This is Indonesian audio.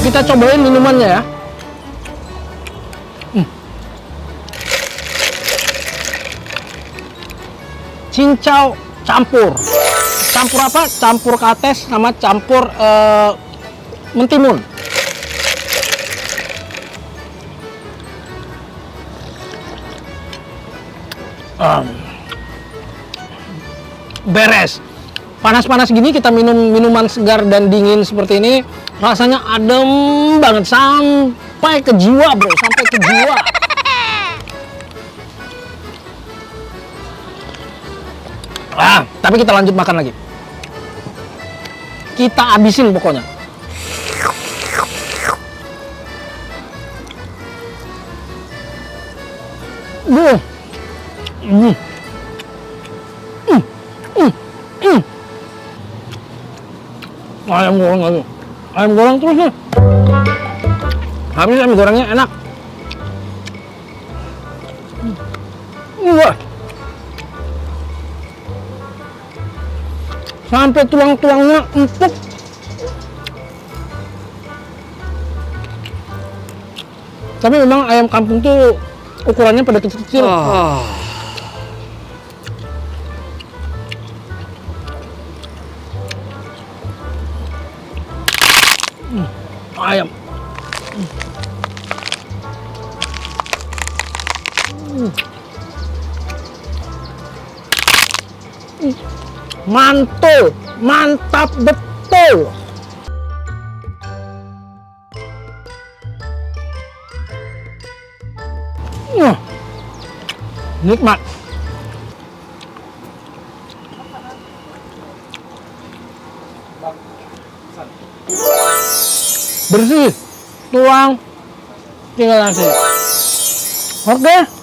Kita cobain minumannya ya. Cincau campur. Campur apa? Campur kates sama campur mentimun. Beres. Panas-panas gini kita minum minuman segar dan dingin seperti ini, rasanya adem banget sampai ke jiwa, bro, sampai ke jiwa. Tapi kita lanjut makan lagi. Kita habisin pokoknya. Ayam goreng lagi. Ayam goreng terus nih. Habis ayam gorengnya enak. Wah. Sampai tulang-tulangnya empuk. Tapi memang ayam kampung tuh ukurannya pada kecil-kecil. Ayam. Mantul, mantap betul. Nikmat. Bersih, tuang, tinggal nasi. Oke.